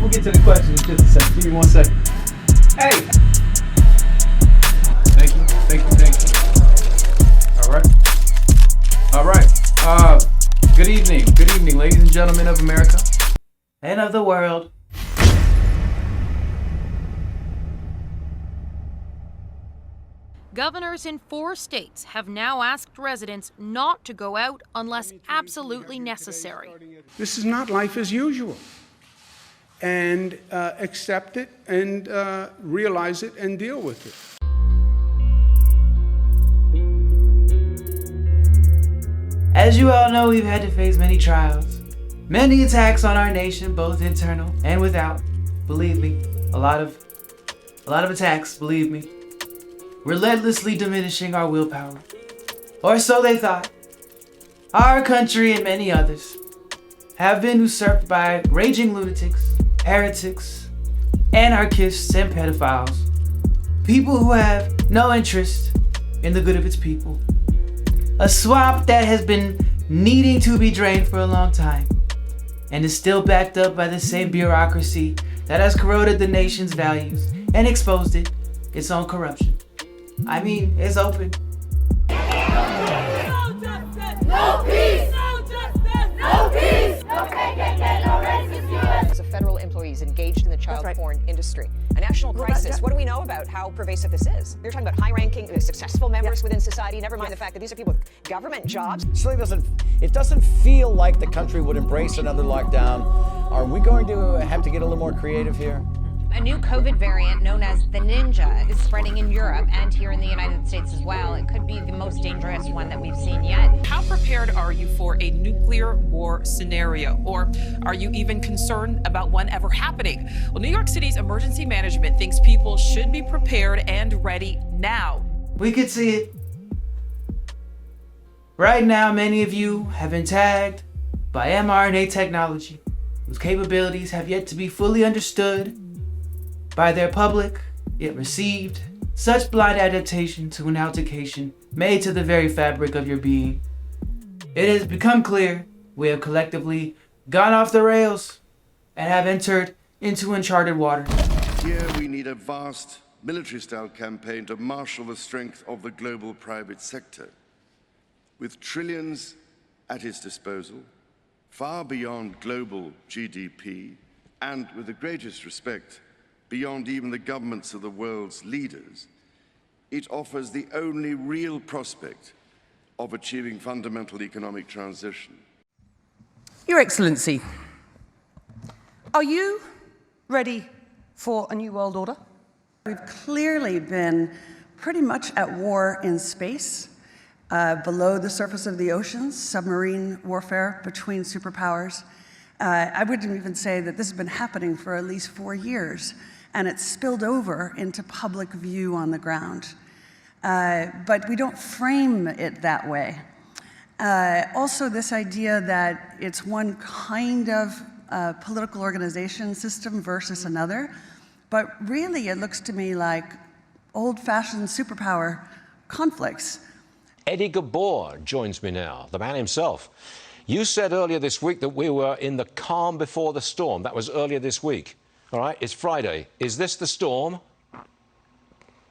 we'll get to the questions in just a second. Give me 1 second. Hey! Thank you. All right. Good evening, ladies and gentlemen of America and of the world. Governors in 4 states have now asked residents not to go out unless absolutely necessary. This is not life as usual. And accept it and realize it and deal with it. As you all know, we've had to face many trials, many attacks on our nation, both internal and without. Believe me, a lot of attacks, believe me. Relentlessly diminishing our willpower. Or so they thought. Our country and many others have been usurped by raging lunatics, heretics, anarchists, and pedophiles. People who have no interest in the good of its people. A swamp that has been needing to be drained for a long time and is still backed up by the same bureaucracy that has corroded the nation's values and exposed its own corruption. I mean, it's open. No justice! No peace! No justice! No peace! No KKK, no racist US! As a federal employees engaged in the child porn industry. A national crisis. What do we know about how pervasive this is? You're talking about high-ranking, successful members within society, never mind the fact that these are people with government jobs. It doesn't feel like the country would embrace another lockdown. Are we going to have to get a little more creative here? A new COVID variant known as the Ninja is spreading in Europe and here in the United States as well. It could be the most dangerous one that we've seen yet. How prepared are you for a nuclear war scenario? Or are you even concerned about one ever happening? Well, New York City's emergency management thinks people should be prepared and ready now. We could see it. Right now, many of you have been tagged by mRNA technology, whose capabilities have yet to be fully understood by their public, yet received such blind adaptation to an altercation made to the very fabric of your being. It has become clear we have collectively gone off the rails and have entered into uncharted water. Here we need a vast military-style campaign to marshal the strength of the global private sector. With trillions at its disposal, far beyond global GDP, and with the greatest respect, beyond even the governments of the world's leaders, it offers the only real prospect of achieving fundamental economic transition. Your Excellency, are you ready for a new world order? We've clearly been pretty much at war in space, below the surface of the oceans, submarine warfare between superpowers. I wouldn't even say that this has been happening for at least 4 years, and it's spilled over into public view on the ground. But we don't frame it that way. Also, this idea that it's one kind of political organization system versus another, but really it looks to me like old-fashioned superpower conflicts. Eddie Gabor joins me now, the man himself. You said earlier this week that we were in the calm before the storm. That was earlier this week. All right, it's Friday. Is this the storm?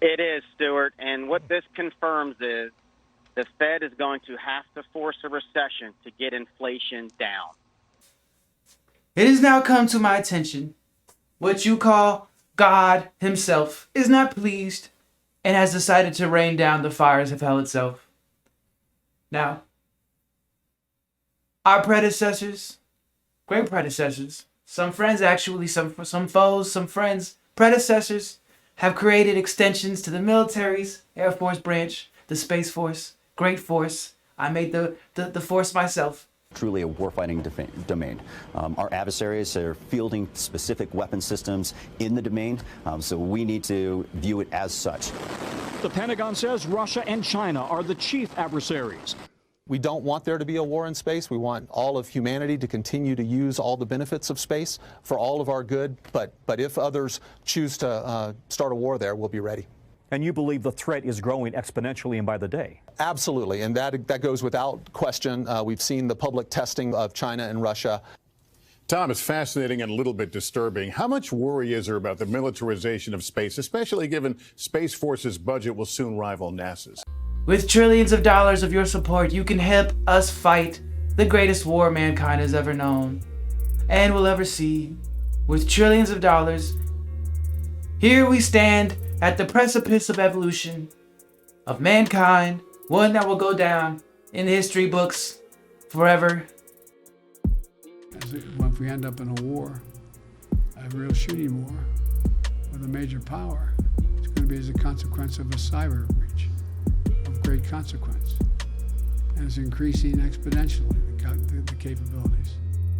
It is, Stuart. And what this confirms is the Fed is going to have to force a recession to get inflation down. It has now come to my attention what you call God himself is not pleased and has decided to rain down the fires of hell itself. Now, our predecessors, great predecessors, some friends actually, some foes, some friends, predecessors have created extensions to the military's Air Force branch, the Space Force, Great Force. I made the force myself. Truly a warfighting domain. Our adversaries are fielding specific weapon systems in the domain, so we need to view it as such. The Pentagon says Russia and China are the chief adversaries. We don't want there to be a war in space. We want all of humanity to continue to use all the benefits of space for all of our good. But if others choose to start a war there, we'll be ready. And you believe the threat is growing exponentially and by the day? Absolutely, and that goes without question. We've seen the public testing of China and Russia. Tom, it's fascinating and a little bit disturbing. How much worry is there about the militarization of space, especially given Space Force's budget will soon rival NASA's? With trillions of dollars of your support, you can help us fight the greatest war mankind has ever known and will ever see. With trillions of dollars, here we stand at the precipice of evolution, of mankind, one that will go down in the history books forever. If we end up in a war, a real shooting war with a major power, it's going to be as a consequence of a cyber breach of great consequence. And it's increasing exponentially, the capabilities.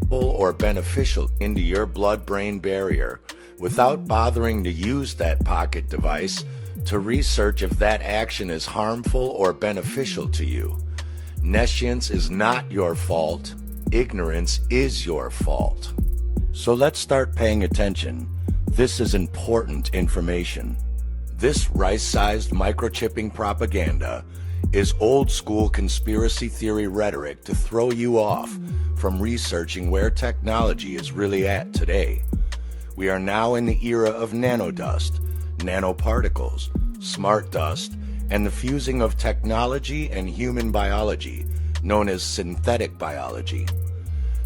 Or beneficial into your blood-brain barrier without bothering to use that pocket device to research if that action is harmful or beneficial to you. Nescience is not your fault. Ignorance is your fault. So let's start paying attention. This is important information. This rice-sized microchipping propaganda is old-school conspiracy theory rhetoric to throw you off from researching where technology is really at today. We are now in the era of nanodust, nanoparticles, smart dust, and the fusing of technology and human biology, known as synthetic biology.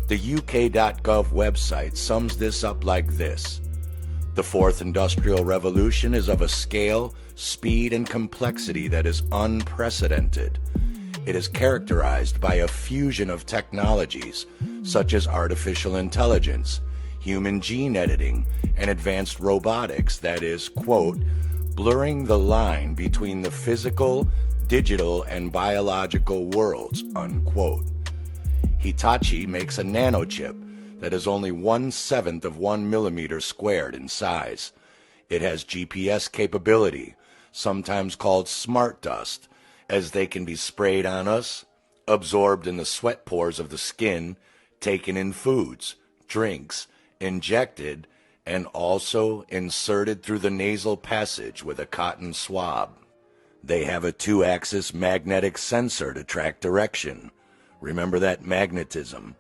The UK.gov website sums this up like this. The fourth industrial revolution is of a scale, speed, and complexity that is unprecedented. It is characterized by a fusion of technologies such as artificial intelligence, human gene editing, and advanced robotics that is, quote, blurring the line between the physical, digital, and biological worlds, unquote. Hitachi makes a nanochip that is only 1/7 of 1 millimeter squared in size. It has GPS capability, sometimes called smart dust, as they can be sprayed on us, absorbed in the sweat pores of the skin, taken in foods, drinks, injected, and also inserted through the nasal passage with a cotton swab. They have a 2-axis magnetic sensor to track direction. Remember that magnetism.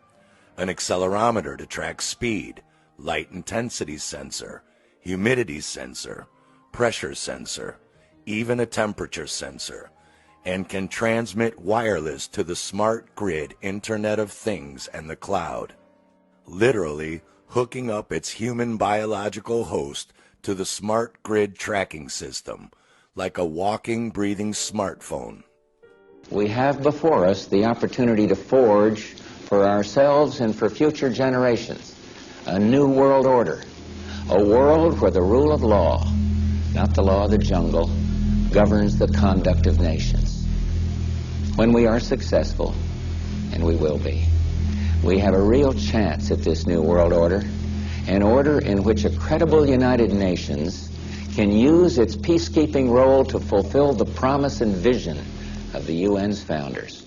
An accelerometer to track speed, light intensity sensor, humidity sensor, pressure sensor, even a temperature sensor, and can transmit wireless to the smart grid Internet of Things and the cloud. Literally hooking up its human biological host to the smart grid tracking system, like a walking, breathing smartphone. We have before us the opportunity to forge for ourselves and for future generations a new world order, a world where the rule of law, not the law of the jungle, governs the conduct of nations. When we are successful, and we will be, we have a real chance at this new world order, an order in which a credible United Nations can use its peacekeeping role to fulfill the promise and vision of the UN's founders.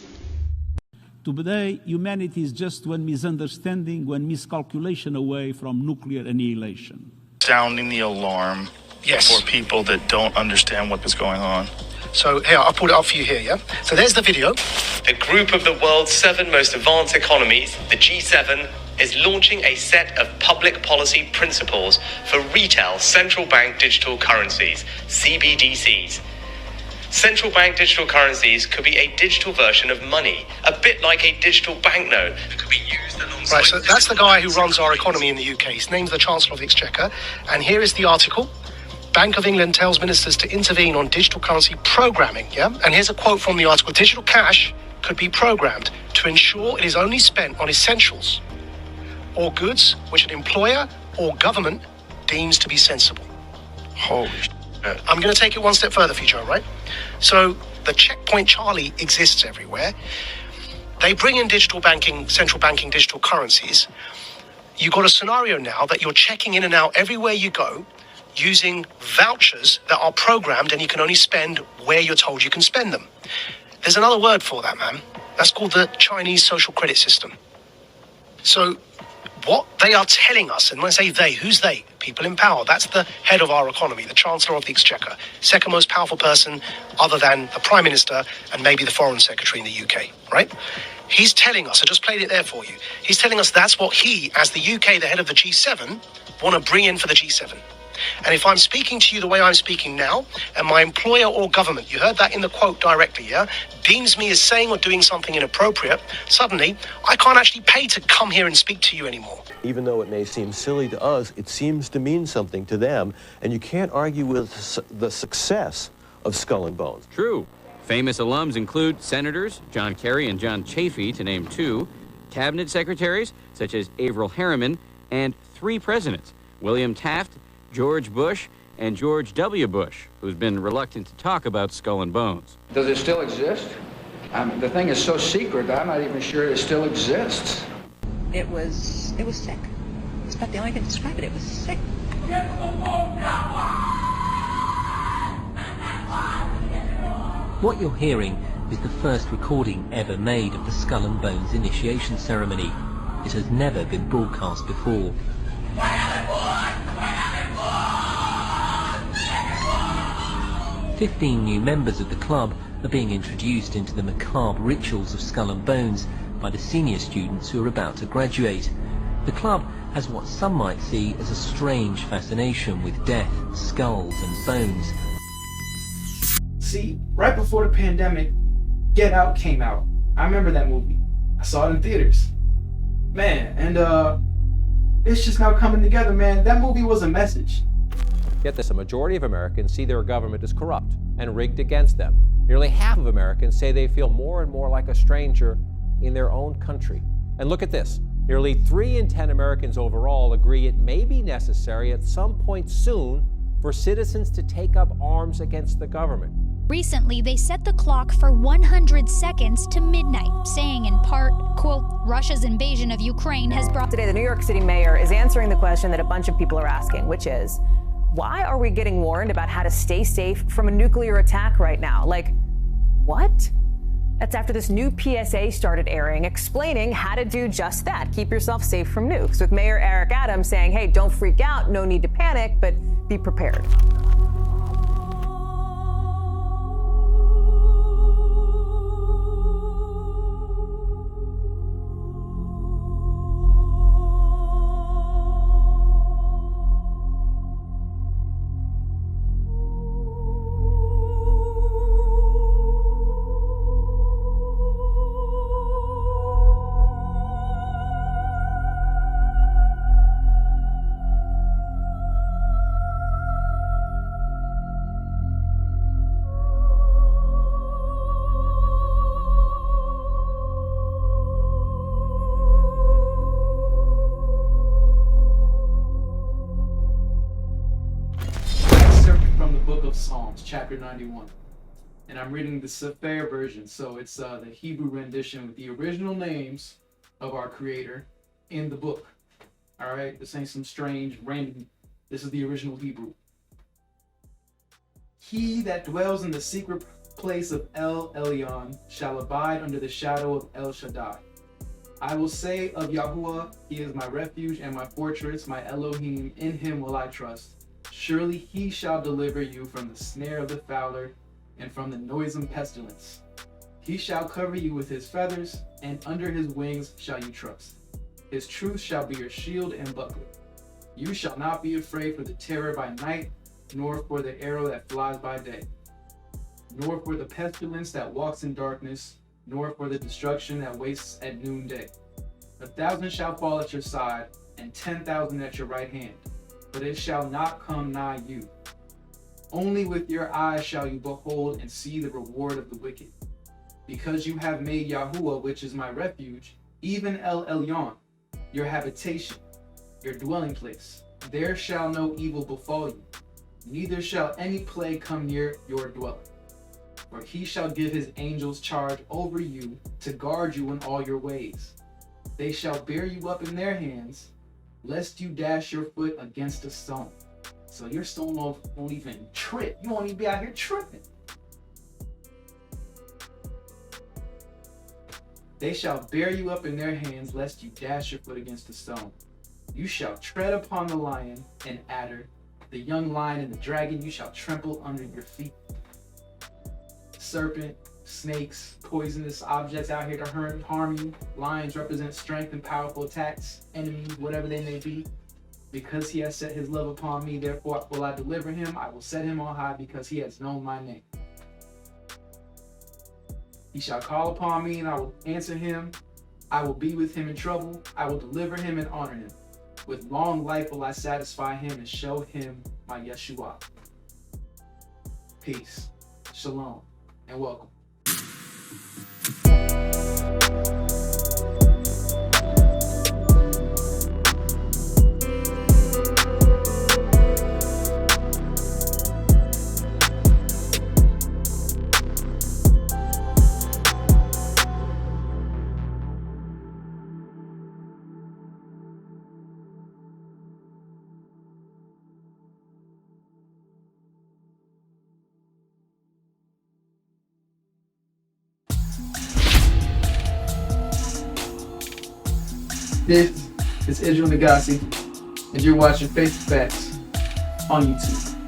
Today, humanity is just one misunderstanding, one miscalculation away from nuclear annihilation. Sounding the alarm for people that don't understand what is going on. So here, I'll pull it up for you here, yeah? So there's the video. The group of the world's 7 most advanced economies, the G7, is launching a set of public policy principles for retail central bank digital currencies, CBDCs. Central bank digital currencies could be a digital version of money, a bit like a digital banknote that could be used alongside... Right, so that's the guy who runs our economy in the UK. His name's the Chancellor of the Exchequer. And here is the article. Bank of England tells ministers to intervene on digital currency programming, yeah? And here's a quote from the article. Digital cash could be programmed to ensure it is only spent on essentials or goods which an employer or government deems to be sensible. Holy shit. I'm going to take it one step further for you, Joe, right? So the Checkpoint Charlie exists everywhere. They bring in digital banking, central banking digital currencies. You've got a scenario now that you're checking in and out everywhere you go using vouchers that are programmed and you can only spend where you're told you can spend them. There's another word for that, man. That's called the Chinese social credit system. So What they are telling us, and when I say they, who's they? People in power. That's the head of our economy, the Chancellor of the Exchequer, second most powerful person other than the Prime Minister and maybe the Foreign Secretary in the UK, right? He's telling us, I just played it there for you, he's telling us that's what he, as the UK, the head of the G7, want to bring in for the G7. And if I'm speaking to you the way I'm speaking now, and my employer or government, you heard that in the quote directly, yeah, deems me as saying or doing something inappropriate, suddenly I can't actually pay to come here and speak to you anymore. Even though it may seem silly to us, it seems to mean something to them, and you can't argue with the success of Skull and Bones. True. Famous alums include Senators John Kerry and John Chafee, to name two, cabinet secretaries such as Averell Harriman, and 3 presidents, William Taft, George Bush, and George W. Bush, who's been reluctant to talk about Skull and Bones. Does it still exist? The thing is so secret that I'm not even sure it still exists. It was sick. It's about the only thing to describe it. It was sick. What you're hearing is the first recording ever made of the Skull and Bones initiation ceremony. It has never been broadcast before. 15 new members of the club are being introduced into the macabre rituals of Skull and Bones by the senior students who are about to graduate. The club has what some might see as a strange fascination with death, skulls and bones. See, right before the pandemic, Get Out came out. I remember that movie. I saw it in theaters. Man, and it's just now coming together, man. That movie was a message. Get this, a majority of Americans see their government as corrupt and rigged against them. Nearly half of Americans say they feel more and more like a stranger in their own country. And look at this, nearly 3 in 10 Americans overall agree it may be necessary at some point soon for citizens to take up arms against the government. Recently, they set the clock for 100 seconds to midnight, saying in part, quote, Russia's invasion of Ukraine has brought... Today, the New York City mayor is answering the question that a bunch of people are asking, which is, why are we getting warned about how to stay safe from a nuclear attack right now? Like, what? That's after this new PSA started airing, explaining how to do just that. Keep yourself safe from nukes, with Mayor Eric Adams saying, hey, don't freak out, no need to panic, but be prepared. Psalms, chapter 91. And I'm reading the tesfaye version, so it's the Hebrew rendition with the original names of our Creator in the book. All right, this ain't some strange, random, this is the original Hebrew. He that dwells in the secret place of El Elyon shall abide under the shadow of El Shaddai. I will say of Yahuwah, he is my refuge and my fortress, my Elohim, in him will I trust. Surely he shall deliver you from the snare of the fowler and from the noisome pestilence. He shall cover you with his feathers, and under his wings shall you trust. His truth shall be your shield and buckler. You shall not be afraid for the terror by night, nor for the arrow that flies by day, nor for the pestilence that walks in darkness, nor for the destruction that wastes at noonday. 1,000 shall fall at your side, and 10,000 at your right hand, but it shall not come nigh you. Only with your eyes shall you behold and see the reward of the wicked. Because you have made Yahuwah, which is my refuge, even El Elyon, your habitation, your dwelling place, there shall no evil befall you, neither shall any plague come near your dwelling. For he shall give his angels charge over you to guard you in all your ways. They shall bear you up in their hands, lest you dash your foot against a stone. So your stone won't even trip. You won't even be out here tripping. They shall bear you up in their hands, lest you dash your foot against a stone. You shall tread upon the lion and adder, the young lion and the dragon you shall trample under your feet. Serpent, snakes, poisonous objects out here to harm you. Lions represent strength and powerful attacks, enemies, whatever they may be. Because he has set his love upon me, therefore will I deliver him. I will set him on high because he has known my name. He shall call upon me and I will answer him. I will be with him in trouble. I will deliver him and honor him. With long life will I satisfy him and show him my Yeshua. Peace, shalom, and welcome. This is Israel Negasi, and you're watching Face to Facts on YouTube.